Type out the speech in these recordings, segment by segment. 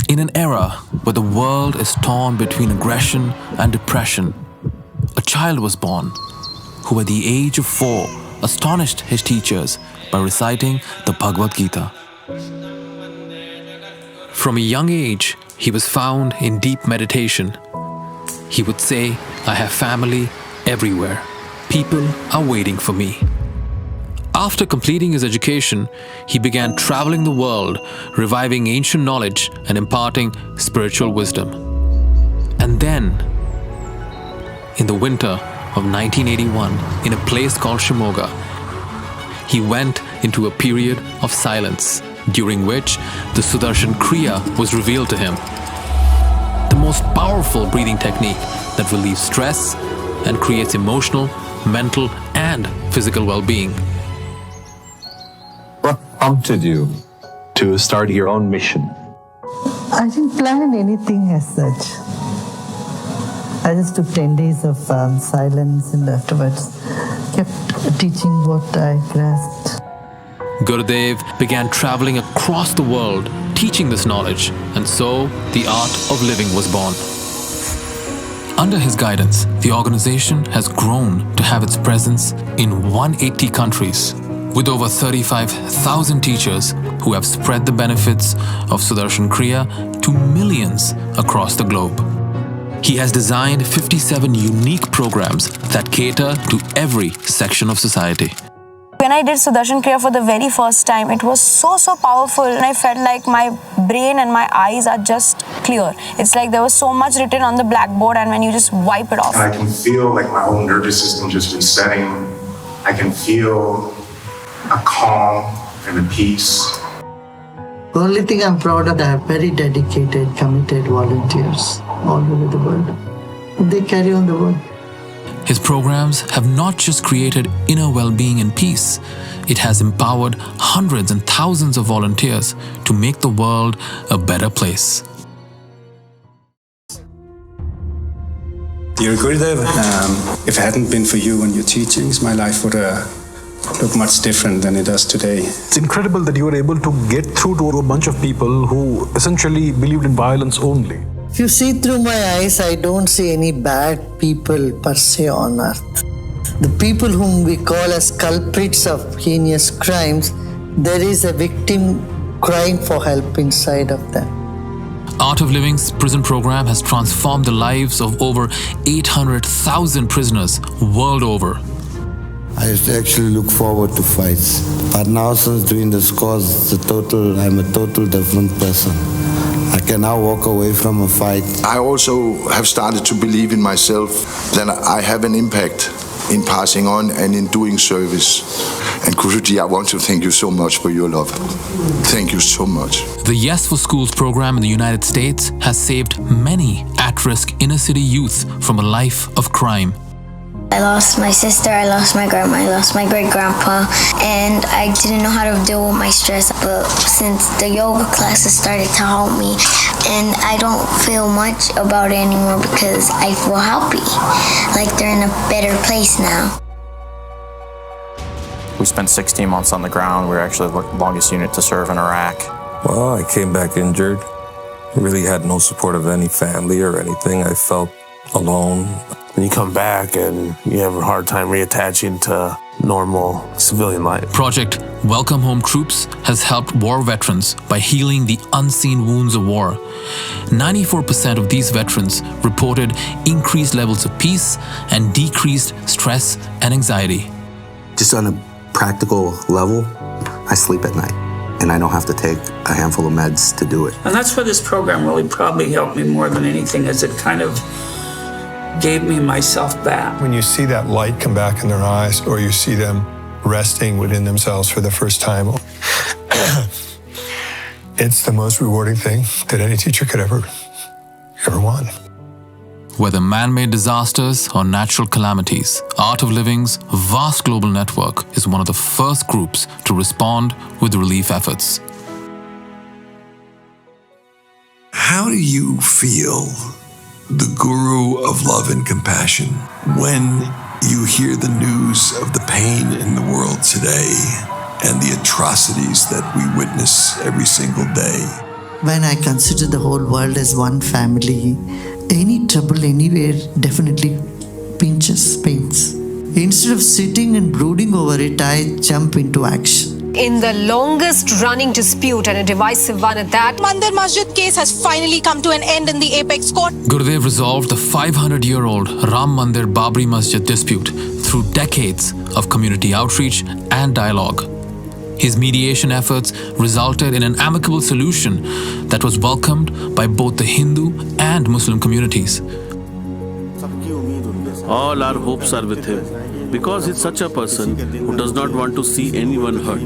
In an era where the world is torn between aggression and depression, a child was born who, at the age of 4, astonished his teachers by reciting the Bhagavad Gita. From a young age, he was found in deep meditation. He would say, "I have family everywhere. People are waiting for me." After completing his education, he began traveling the world, reviving ancient knowledge and imparting spiritual wisdom. And then, in the winter of 1981, in a place called Shimoga, he went into a period of silence, during which the Sudarshan Kriya was revealed to him. The most powerful breathing technique that relieves stress and creates emotional, mental, and physical well-being. What prompted you to start your own mission? I didn't plan anything as such. I just took 10 days of silence and afterwards kept teaching what I grasped. Gurudev began traveling across the world, teaching this knowledge, and so the art of living was born. Under his guidance, the organization has grown to have its presence in 180 countries, with over 35,000 teachers who have spread the benefits of Sudarshan Kriya to millions across the globe. He has designed 57 unique programs that cater to every section of society. When I did Sudarshan Kriya for the very first time, it was so powerful, and I felt like my brain and my eyes are just clear. It's like there was so much written on the blackboard, and when you just wipe it off. And I can feel like my whole nervous system just resetting. I can feel a calm and a peace. The only thing I'm proud of, I have very dedicated, committed volunteers all over the world. They carry on the work. His programs have not just created inner well-being and peace, it has empowered hundreds and thousands of volunteers to make the world a better place. Dear Gurudev, if it hadn't been for you and your teachings, my life would look much different than it does today. It's incredible that you were able to get through to a bunch of people who essentially believed in violence only. If you see through my eyes, I don't see any bad people per se on earth. The people whom we call as culprits of heinous crimes, there is a victim crying for help inside of them. Art of Living's prison program has transformed the lives of over 800,000 prisoners world over. I used to actually look forward to fights, but now since doing this course, I'm a total different person. I can now walk away from a fight. I also have started to believe in myself that I have an impact in passing on and in doing service. And Guruji, I want to thank you so much for your love. Thank you so much. The Yes for Schools program in the United States has saved many at-risk inner-city youth from a life of crime. I lost my sister, I lost my grandma, I lost my great-grandpa, and I didn't know how to deal with my stress. But since the yoga classes started to help me, and I don't feel much about it anymore because I feel happy, like they're in a better place now. We spent 16 months on the ground. We were actually the longest unit to serve in Iraq. Well, I came back injured. Really had no support of any family or anything. I felt alone. And you come back and you have a hard time reattaching to normal civilian life. Project Welcome Home Troops has helped war veterans by healing the unseen wounds of war. 94% of these veterans reported increased levels of peace and decreased stress and anxiety. Just on a practical level, I sleep at night and I don't have to take a handful of meds to do it. And that's where this program really probably helped me more than anything, is it kind of gave me myself back. When you see that light come back in their eyes, or you see them resting within themselves for the first time, it's the most rewarding thing that any teacher could ever want. Whether man-made disasters or natural calamities, Art of Living's vast global network is one of the first groups to respond with relief efforts. How do you feel, the guru of love and compassion, when you hear the news of the pain in the world today and the atrocities that we witness every single day? when I consider the whole world as one family, any trouble anywhere definitely pains. Instead of sitting and brooding over it, I jump into action. In the longest running dispute and a divisive one at that, Mandir Masjid case has finally come to an end in the apex court. Gurudev resolved the 500-year-old Ram Mandir Babri Masjid dispute through decades of community outreach and dialogue. His mediation efforts resulted in an amicable solution that was welcomed by both the Hindu and Muslim communities. All our hopes are with him, because he's such a person who does not want to see anyone hurt.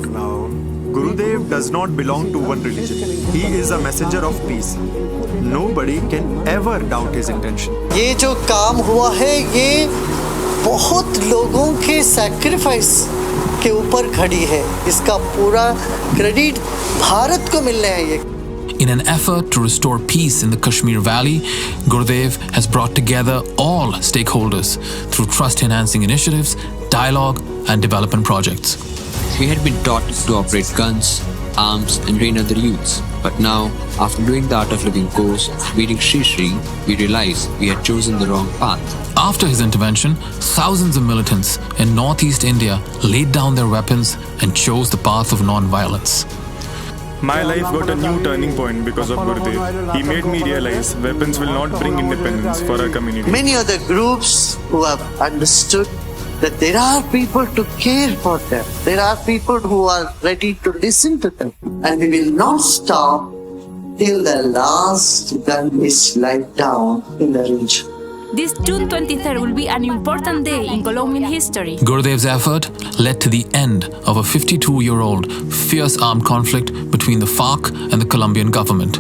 Gurudev does not belong to one religion. He is a messenger of peace. Nobody can ever doubt his intention. ये जो काम हुआ है ये बहुत लोगों के sacrifice के ऊपर खड़ी है. इसका पूरा क्रेडिट भारत को मिलना है ये. In an effort to restore peace in the Kashmir Valley, Gurudev has brought together all stakeholders through trust-enhancing initiatives, dialogue, and development projects. We had been taught to operate guns, arms, and train other youths. But now, after doing the Art of Living course, meeting Sri Sri, we realized we had chosen the wrong path. After his intervention, thousands of militants in northeast India laid down their weapons and chose the path of non-violence. My life got a new turning point because of Gurudev. He made me realize weapons will not bring independence for our community. Many other groups who have understood that there are people to care for them. There are people who are ready to listen to them. And we will not stop till the last gun is laid down in the region. This June 23rd will be an important day in Colombian history. Gurudev's effort led to the end of a 52-year-old fierce armed conflict between the FARC and the Colombian government.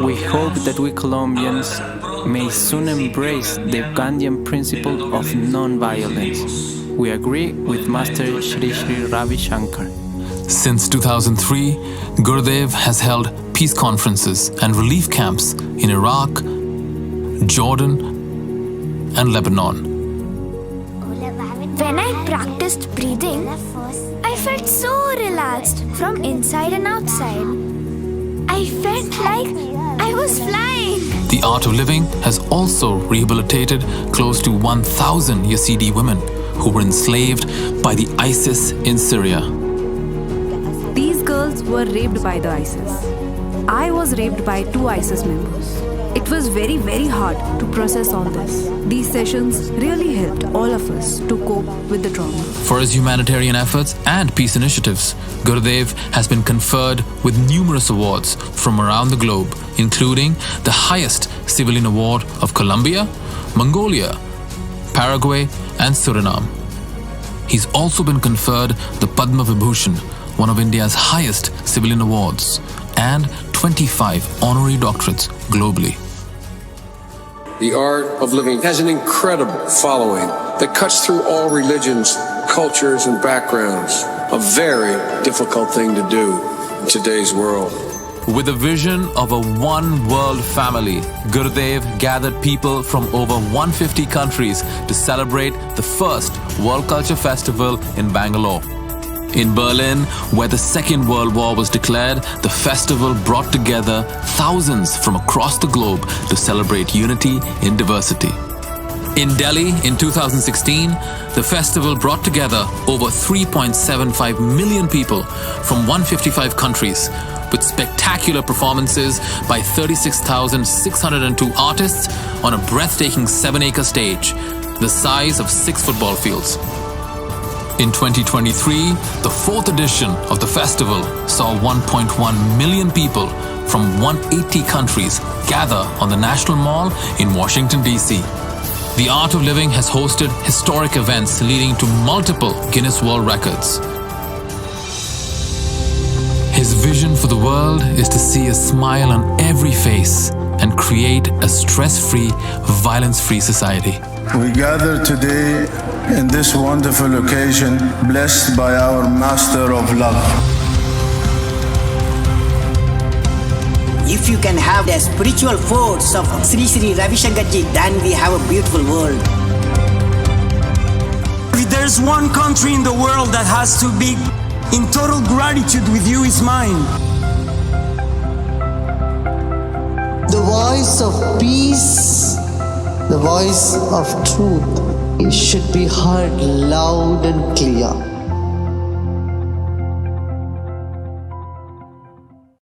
We hope that we Colombians may soon embrace the Gandhian principle of non-violence. We agree with Master Sri Sri Ravi Shankar. Since 2003, Gurudev has held peace conferences and relief camps in Iraq, Jordan, and Lebanon. When I practiced breathing, I felt so relaxed from inside and outside. I felt like I was flying. The Art of Living has also rehabilitated close to 1,000 Yazidi women who were enslaved by the ISIS in Syria. These girls were raped by the ISIS. I was raped by 2 ISIS members. It was very, very hard to process all this. These sessions really helped all of us to cope with the trauma. For his humanitarian efforts and peace initiatives, Gurudev has been conferred with numerous awards from around the globe, including the highest civilian award of Colombia, Mongolia, Paraguay, and Suriname. He's also been conferred the Padma Vibhushan, one of India's highest civilian awards, and 25 honorary doctorates globally. The Art of Living has an incredible following that cuts through all religions, cultures, and backgrounds. A very difficult thing to do in today's world. With a vision of a one-world family, Gurudev gathered people from over 150 countries to celebrate the first World Culture Festival in Bangalore. In Berlin, where the Second World War was declared, the festival brought together thousands from across the globe to celebrate unity in diversity. In Delhi in 2016, the festival brought together over 3.75 million people from 155 countries, with spectacular performances by 36,602 artists on a breathtaking 7-acre stage, the size of 6 football fields. In 2023, the 4th edition of the festival saw 1.1 million people from 180 countries gather on the National Mall in Washington, D.C. The Art of Living has hosted historic events leading to multiple Guinness World Records. His vision for the world is to see a smile on every face and create a stress-free, violence-free society. We gather today in this wonderful occasion, blessed by our Master of Love. If you can have the spiritual force of Sri Sri Ravi Shankar Ji, then we have a beautiful world. If there's one country in the world that has to be in total gratitude with you, is mine. voice of peace, the voice of truth should be heard loud and clear.